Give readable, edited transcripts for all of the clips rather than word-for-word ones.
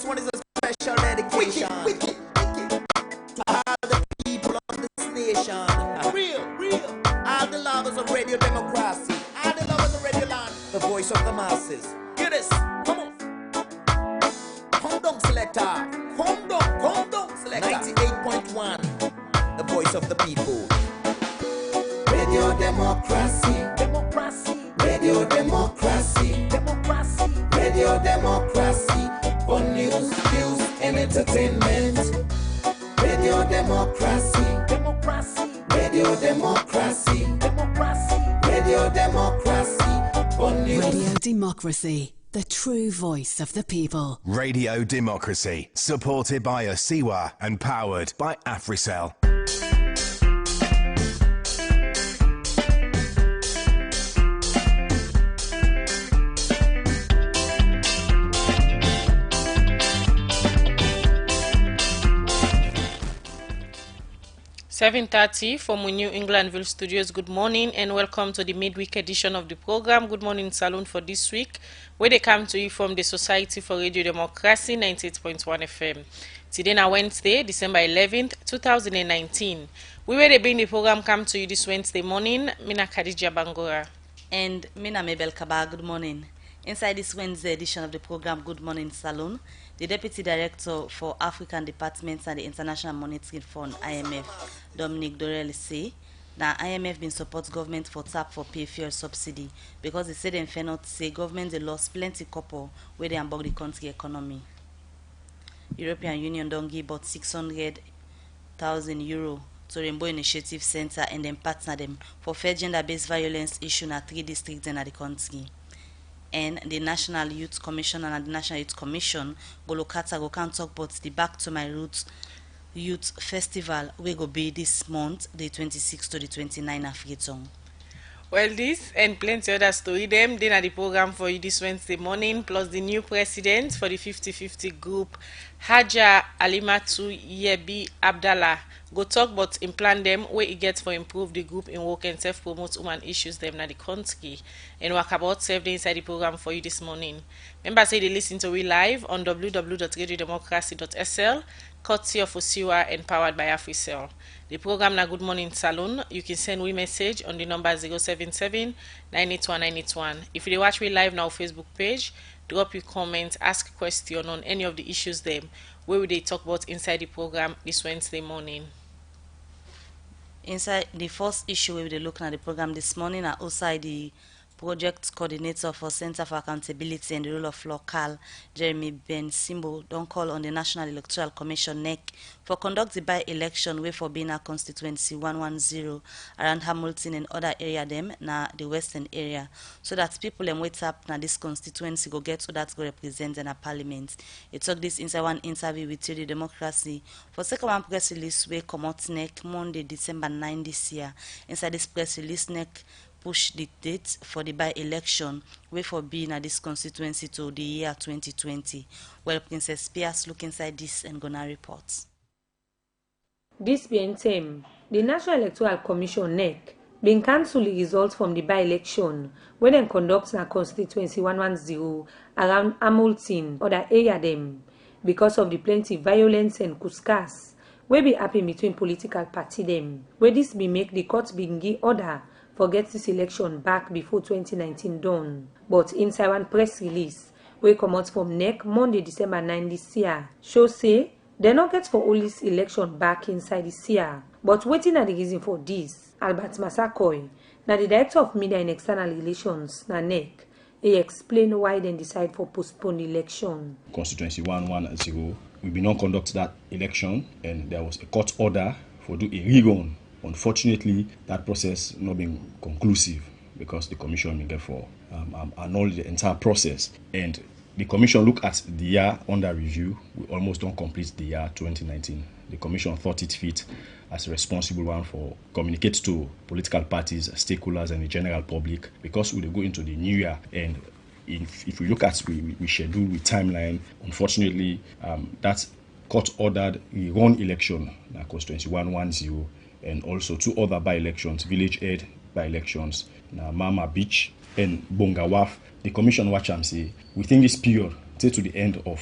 one is a special dedication to all the people of this nation. Real. All the lovers of radio democracy. All the lovers of radio land. The voice of the masses. Hear this. Come on. Come down, selector. Come down, selector. 98.1. The voice of the people. Radio democracy. Radio democracy. Radio democracy. For news, views, and entertainment. Radio democracy. Radio democracy. Radio democracy. For news. Radio democracy. The true voice of the people. Radio democracy. Supported by INSAI and powered by Africell. (7:30) from New Englandville Studios. Good morning and welcome to the midweek edition of the program Good Morning Saloon for this week, where they come to you from the Society for Radio Democracy 98.1 FM. Today now Wednesday, December 11th, 2019. We will bring the program come to you this Wednesday morning. Mina Khadija Bangora. And Mina Mabel Kaba, good morning. Inside this Wednesday edition of the program Good Morning Saloon, the Deputy Director for African Departments and the International Monetary Fund, IMF, Dominic Dorel, say that IMF been support government for tap for pay fuel subsidy because they said they cannot say government they lost plenty couple where they embark the country economy. European Union don't give about 600,000 euro to Rainbow Initiative Center and then partner them for fair gender-based violence issue in 3 districts in the country. And the National Youth Commission and the National Youth Commission go can talk about the Back to My Roots Youth Festival we go be this month, the 26th to the 29th of April. Well, this and plenty other story them then at the program for you this Wednesday morning, plus the new president for the 50-50 group, Haja Alimatu Yebi Abdallah, go talk about in plan them where it gets for improve the group in work and self-promote women issues them na the country, and work about 7 days inside the program for you this morning. Members say they listen to we live on www.radiodemocracy.sl, courtesy of Osiwa and powered by Africell. The program na Good Morning Saloon. You can send we message on the number 077-981-981. If you watch we live now Facebook page, drop your comment, ask a question on any of the issues them where will they talk about inside the program this Wednesday morning. Inside the first issue we will look at the program this morning are outside the Project Coordinator for Center for Accountability and the Rule of Law, Carl Jeremy Ben Simbo, don't call on the National Electoral Commission (NEC) for conduct the by-election way for being a constituency 110 around Hamilton and other area them na the western area, so that people and wait up na this constituency go get so that go represent in a parliament. It took this inside one interview with Radio Democracy for second one press release way come out NEC Monday December 9 this year. Inside this press release, NEC push the date for the by-election way for being at this constituency to the year 2020. Well, Princess Pierce look inside this and gonna report. This being time, the National Electoral Commission (NEC) been cancel the results from the by-election when they conduct a constituency 110 around Hamilton or the area them because of the plenty violence and kuskas wey be happen between political party them. Where this be make the court bin give order for get this election back before 2019 done. But inside one press release wey come out from NEC Monday December 9 this year show say they not get for all this election back inside this year. But waiting at the reason for this, Albert Masakoy, now the Director of Media and External Relations na NEC, he explain why they decide for postpone the election. Constituency 110, we did not conduct that election and there was a court order for do a rerun. Unfortunately, that process not been conclusive because the commission will therefore annul the entire process. And the commission look at the year under review. We almost don't complete the year 2019. The commission thought it fit as a responsible one for communicate to political parties, stakeholders, and the general public because we will go into the new year. And if we look at we schedule with timeline, unfortunately, that court ordered a run election, constituency 110. And also 2 other by-elections, village aid by-elections, Mama Beach and Bongawaf. The commission watch and say, within this period, till to the end of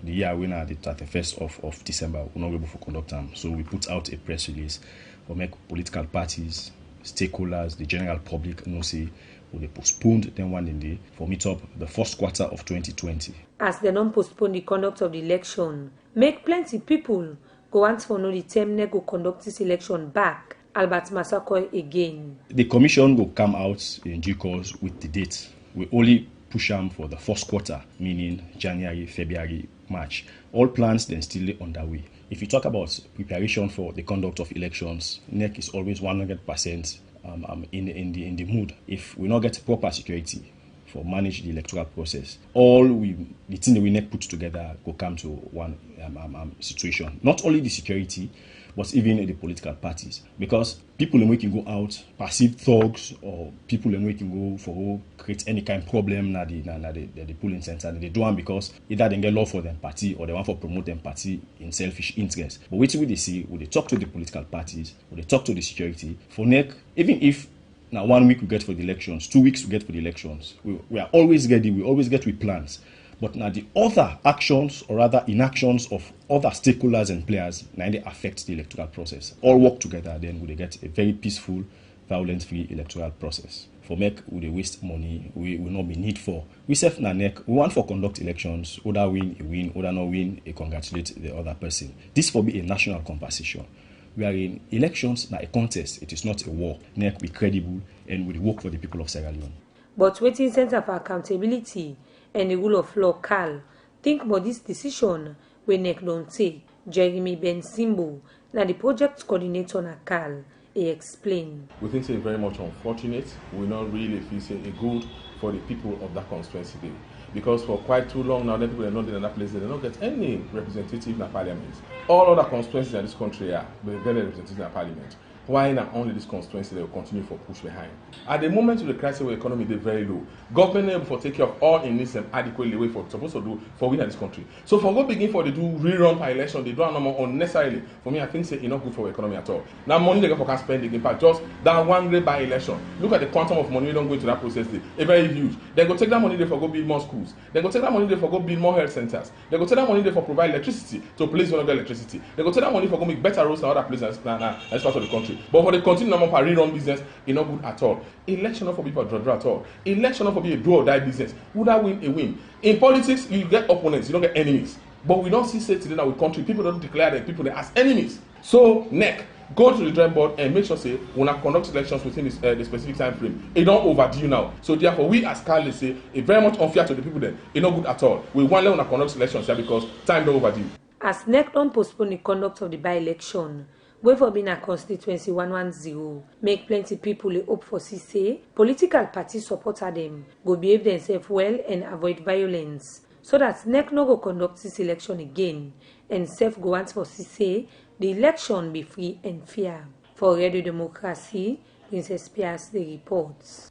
the year we now the 31st of December, we're not able to conduct them. So we put out a press release for make political parties, stakeholders, the general public know say they postponed them one day for meet up the first quarter of 2020. As they don't postpone the conduct of the election, make plenty people go want for no the term they go conduct this election back. Albert Massaquoi again. The commission will come out in due course with the date. We only push them for the first quarter, meaning January, February, March. All plans then still underway. If you talk about preparation for the conduct of elections, NEC is always 100% in the mood. If we not get proper security for manage the electoral process, the thing that we NEC put together will come to one situation. Not only the security, but even the political parties. Because people in can go out, perceived thugs, or people in can go for create any kind of problem na the polling center. They do it because either they get law for them party or they want to promote them party in selfish interest. But what they see, when they talk to the political parties, when they talk to the security, for NEC, even if now 1 week we get for the elections, 2 weeks we get for the elections, we are always ready, we always get with plans. But now the other actions or rather inactions of other stakeholders and players now they affect the electoral process. All work together, then we get a very peaceful, violence-free electoral process. For make we waste money, we will not be need for. We self na NEC, we want for conduct elections, other win, other not win, congratulate the other person. This will be a national conversation. We are in elections, not a contest. It is not a war. NEC be credible and we work for the people of Sierra Leone. But waiting Center for Accountability and the Rule of Law, CAL, think about this decision when NEC don't take. Jeremy Ben Simbo, now the project coordinator na CAL, he explained. We think it's very much unfortunate. We not really feel say a good for the people of that constituency day. Because for quite too long now, the people are not in that place, they don't get any representative in the parliament. All other constituencies in this country are very representative in the parliament. Why not only this constituency they will continue for push behind? At the moment of the crisis where the economy is very low, government able to take care of all in this adequately way for supposed to do for winning this country. So for go begin for they do rerun by election, they do no more unnecessarily. For me, I think say it's not good for the economy at all. Now money they get for can spend in fact just that one day by election. Look at the quantum of money we don't go into that process. It's very huge. They go take that money there for go build more schools. They go take that money there for go build more health centers. They go take that money there for provide electricity to places where no get electricity. They go take that money for go make better roads in other places than this part of the country. But for the continue number for rerun business, it's not good at all. Election not for people to draw at all. Election not for be a do or die business. Would that win a win? In politics, you get opponents, you don't get enemies. But we don't see say today that with country, people don't declare them people as enemies. So NEC, go to the drawing board and make sure say when I conduct elections within this, the specific time frame, it don't overdue now. So therefore, we as Carly say it's very much unfair to the people then. It's not good at all. We want to conduct elections here because time don't overdue. As NEC don't postpone the conduct of the by-election, we for being a constituency 110, make plenty people hope for CC. Political parties supporter them go behave themselves well and avoid violence. So that NEC no go conduct this election again and self go want for CC, the election be free and fair. For Radio Democracy, Princess Pias the reports.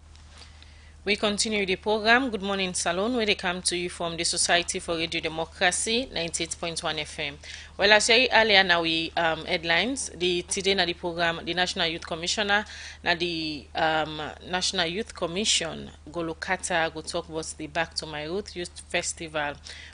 We continue the program. Good morning, Salon, where they come to you from the Society for Radio Democracy, 98.1 FM. Well, as I earlier, now we headlines. Today na the program, the National Youth Commissioner, na the National Youth Commission, Golokata, go talk about the Back to My Root Youth Festival.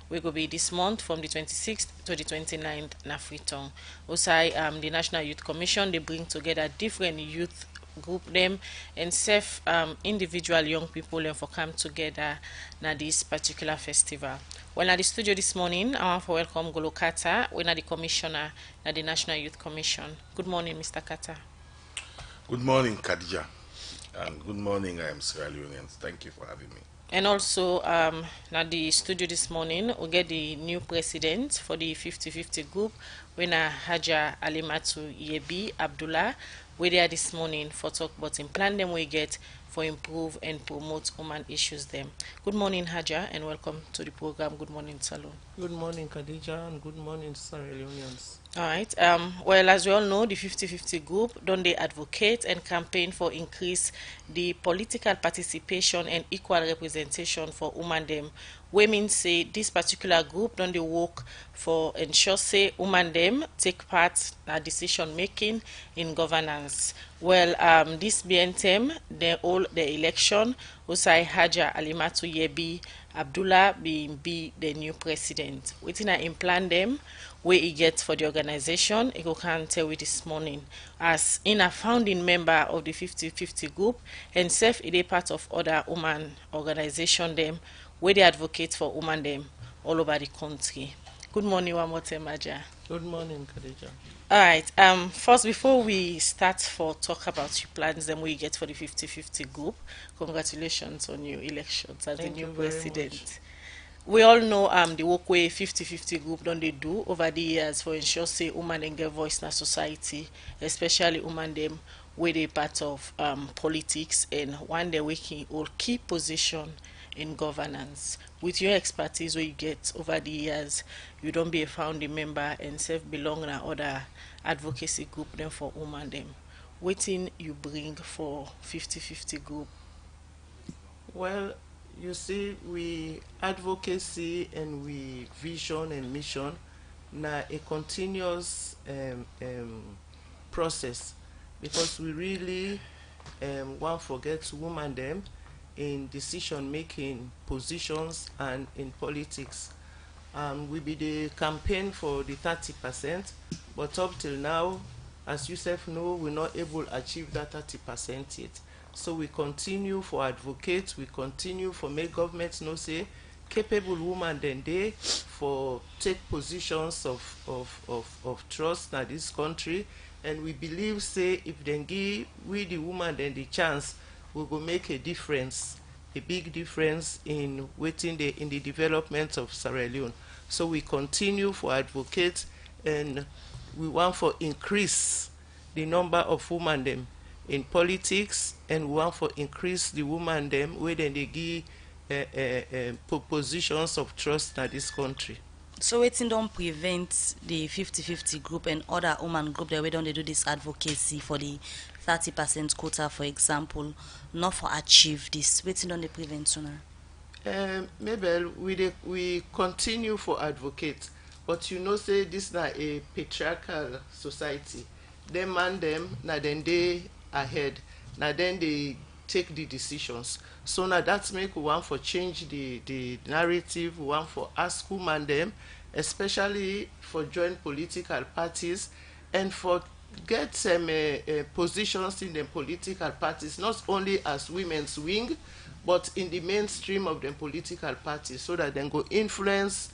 We go be this month from the 26th to the 29th na Freetown. Also, the National Youth Commission, they bring together different youth group them and self individual young people and for come together na this particular festival. Well, at the studio this morning, I want to welcome Golo Kata, we are the commissioner at the National Youth Commission. Good morning, Mr. Kata. Good morning, Khadija, and good morning, I am Sierra Leoneans. Thank you for having me. And also, at the studio this morning, we get the new president for the 50-50 group, when Haja Alimatu Yebi Abdullah. We're there this morning for talk about in plan them we get for improve and promote human issues them. Good morning, Haja, and welcome to the program. Good morning, Salon. Good morning, Khadija, and good morning, Sierra Leoneans. All right. Well, as we all know, the 50-50 group don't they advocate and campaign for increase the political participation and equal representation for women them. Women say this particular group don't they work for ensure say women them take part in decision making in governance. Well, this BNTM, the election, Usai Haja Alimatu Yebi Abdullah be the new president. Waiting I implant them where he gets for the organization, he go can tell with this morning. As in a founding member of the 50-50 group and self a part of other woman organization them where they advocate for women them all over the country. Good morning, one more time, Aja. Good morning, Khadija. All right. First, before we start for talk about your plans, then we get for the 50-50 group. Congratulations on your elections as the Thank new you very president. much. We all know the work way 50-50 group don't they do over the years for ensure say women and get voice in our society, especially women them where they part of politics and one day working all key position in governance. With your expertise where you get over the years, you don't be a founding member and self belong in other advocacy group them for women them. Waiting you bring for 50-50 group. Well, you see, we advocacy and we vision and mission na a continuous process because we really want forget women them in decision making positions and in politics. We be the campaign for the 30%, but up till now, as you self know, we're not able to achieve that 30% yet. So we continue for advocate, we continue for make governments know say capable women then they for take positions of trust in this country, and we believe say if they give we the woman then the chance, we will make a difference, a big difference in waiting in the development of Sierra Leone. So we continue for advocate and we want for increase the number of women them in politics, and we want for increase the women them where then they give positions of trust in this country. So waiting don't prevent the 50-50 group and other woman group that we don't they do this advocacy for the 30% quota, for example, not for achieve this. Waiting don't they prevent sooner. Maybe we continue for advocate, but you know say this na a patriarchal society. Them man them na then they ahead, na then they take the decisions. So now that's make we want for change the narrative, we want for ask women them, especially for join political parties and for get some positions in the political parties, not only as women's wing, but in the mainstream of the political parties, so that they go influence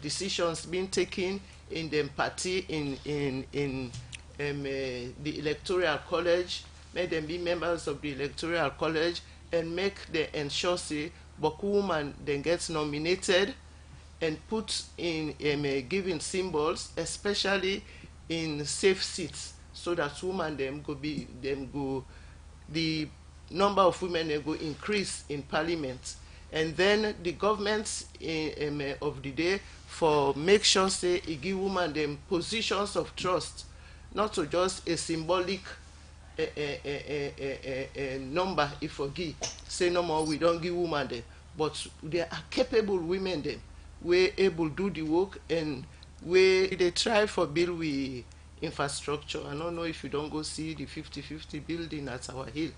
decisions being taken in the party, in the electoral college, make them be members of the electoral college, and make the ensure say Boku woman then gets nominated and put in giving symbols, especially in safe seats, so that women go the number of women they go increase in parliament, and then the government of the day for make sure say it give women them positions of trust, not to just a symbolic number if for give say no more we don't give women them, but they are capable women them we able do the work, and we they try for build we infrastructure. I don't know if you don't go see the 50-50 building at our hill.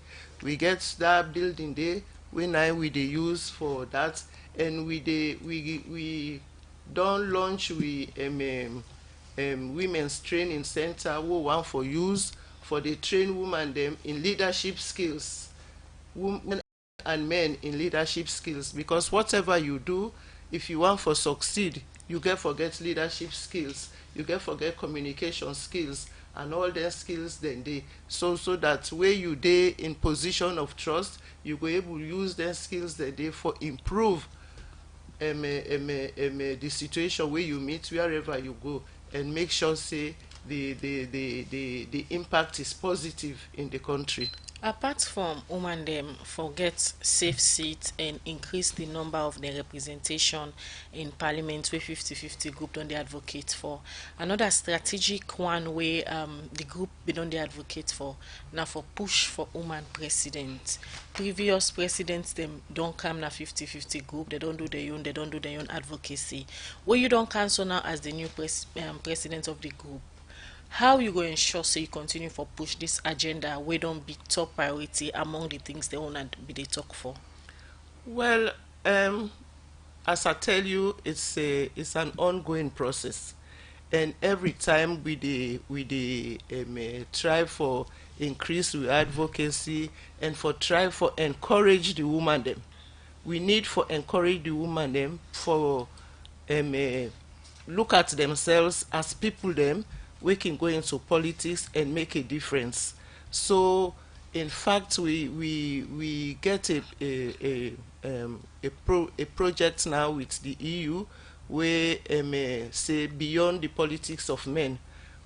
We get that building there when we they use for that, and we don't launch women's training center who want for use for the train women them in leadership skills, women and men in leadership skills, because whatever you do, if you want for succeed, you get forget leadership skills, you get forget communication skills, and all their skills then they so that where you they in position of trust, you go able to use their skills that they for improve the situation where you meet wherever you go, and make sure say the impact is positive in the country. Apart from women them forget safe seats and increase the number of the representation in parliament where 50-50 group don't they advocate for, another strategic one way the group be don't they advocate for now for push for woman president. Previous presidents them don't come na 50-50 group, they don't do their own advocacy. Where you don't cancel now as the new president of the group, how you go ensure so you continue for push this agenda we don't be top priority among the things they want to be they talk for? Well, as I tell you, it's an ongoing process, and every time we try for increase with advocacy and for try for encourage the woman them. We need for encourage the woman them for look at themselves as people them we can go into politics and make a difference. So in fact we get a project now with the EU where say beyond the politics of men,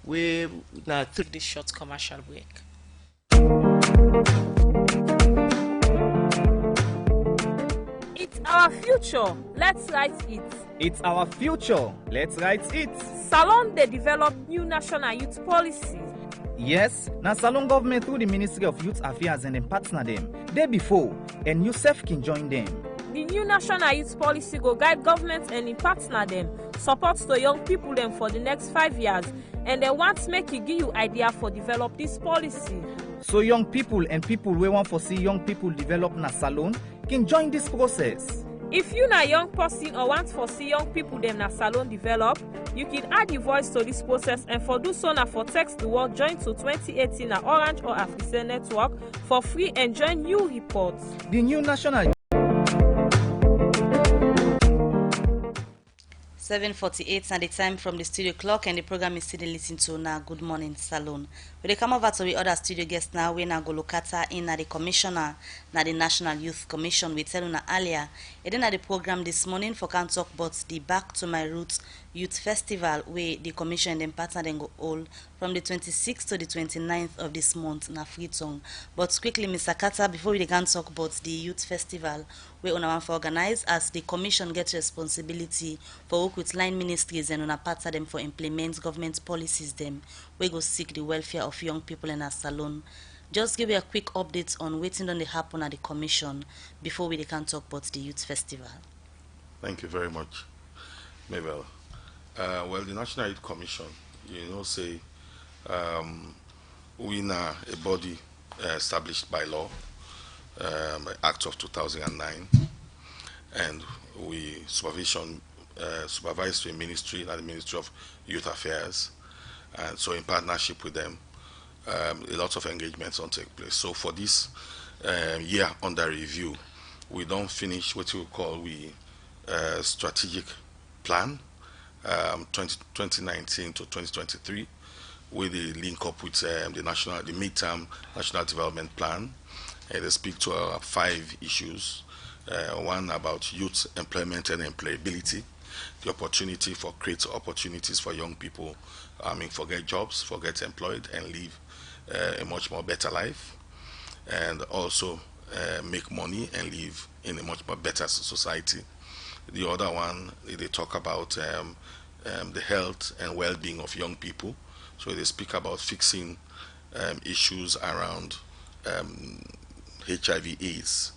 where now Take this short commercial break. It's our future. Let's write it. It's our future. Let's write it. Salon they develop new national youth policy. Yes, now Salon government through the Ministry of Youth Affairs and then partner them. Day before, and yourself can join them. The new national youth policy go guide government and in partner them, support to young people them for the next 5 years, and they want to make it give you idea for develop this policy. So young people and people we want to see young people develop na Salon can join this process. If you na young person or want to see young people them na Salon develop, you can add your voice to this process, and for do so na for text the word join to 2018 na Orange or Africell network for free and join new reports. The new national 7:48 and the time from the studio clock, and the program is still listening to now Good Morning Salon. We come over to the other studio guest now. We now go locata in the commissioner na the National Youth Commission. We tell you earlier. And then at the program this morning for can talk about the Back to My Roots Youth Festival where the commission and then partner then go all from the 26th to the 29th of this month na Freetown. But quickly, Mr. Carter, before we can talk about the youth festival, we on want to organize as the commission gets responsibility for work with line ministries and on a partner them for implement government policies them. We go seek the welfare of young people in our salon. Just give you a quick update on waiting on the happen at the commission before we can talk about the youth festival. Thank you very much, Mabel. Well, the National Youth Commission, say we are a body established by law, by Act of 2009, and we supervise the ministry and the Ministry of Youth Affairs, and so in partnership with them, a lot of engagements don't take place. So for this year under review, we don't finish what we call strategic plan 2019 to 2023, with the link up with the midterm national development plan, and they speak to 5 issues. One about youth employment and employability, the opportunity for create opportunities for young people, for get jobs, for get employed and live a much more better life, and also make money and live in a much more better society. The other one, they talk about the health and well-being of young people. So they speak about fixing issues around HIV/AIDS,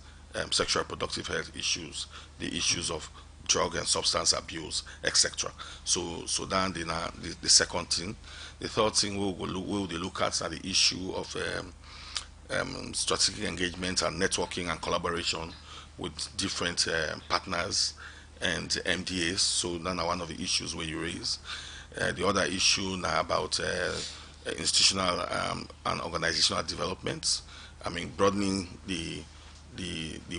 sexual reproductive health issues, the issues of drug and substance abuse, etc. So then the second thing. The third thing we'll look at are the issue of strategic engagement and networking and collaboration with different partners and MDAs. So that's one of the issues where you raise. The other issue now about institutional and organizational developments. Broadening the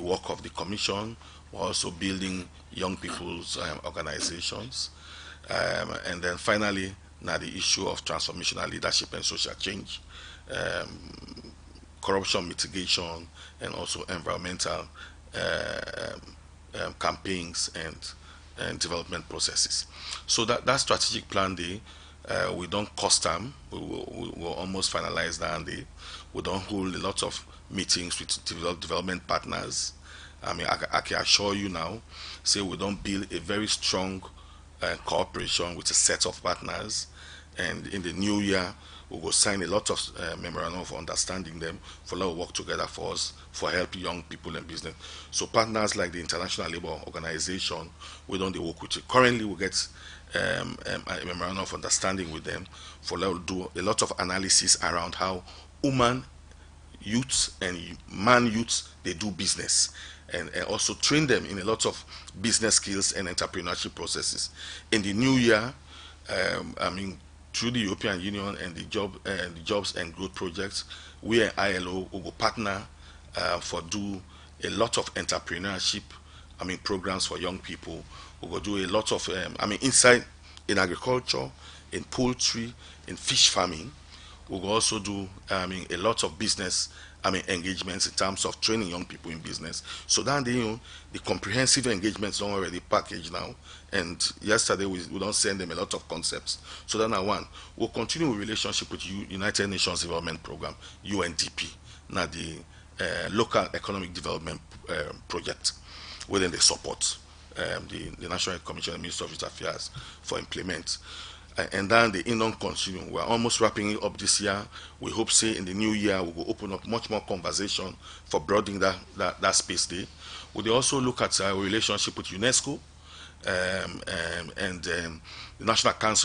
work of the commission, also building young people's organizations, and then finally now the issue of transformational leadership and social change, corruption mitigation, and also environmental campaigns and development processes. So that strategic plan day, we don't cost them. We will almost finalize that day. We don't hold a lot of meetings with development partners. I can assure you now, say we don't build a very strong cooperation with a set of partners, and in the new year we will sign a lot of memorandum of understanding them for let work together for us for help young people and business. So partners like the International Labour Organization, we don't work with it. Currently we get a memorandum of understanding with them for let do a lot of analysis around how women youths and man youths they do business, and also train them in a lot of business skills and entrepreneurship processes. In the new year, through the European Union and the Jobs and Growth Projects, we and ILO will partner for do a lot of entrepreneurship, programs for young people. We will do a lot of, inside in agriculture, in poultry, in fish farming. We will also do, a lot of business, engagements in terms of training young people in business. So then, the comprehensive engagements are already packaged now. And yesterday we don't send them a lot of concepts. So then, we'll continue with relationship with United Nations Development Program, UNDP, now the local economic development project, within the support the National Commission and Ministry of Youth Affairs for implement. And then the Indon continue. We're almost wrapping it up this year. We hope, say, in the new year, we will open up much more conversation for broadening that space there. We'll also look at our relationship with UNESCO and the National Council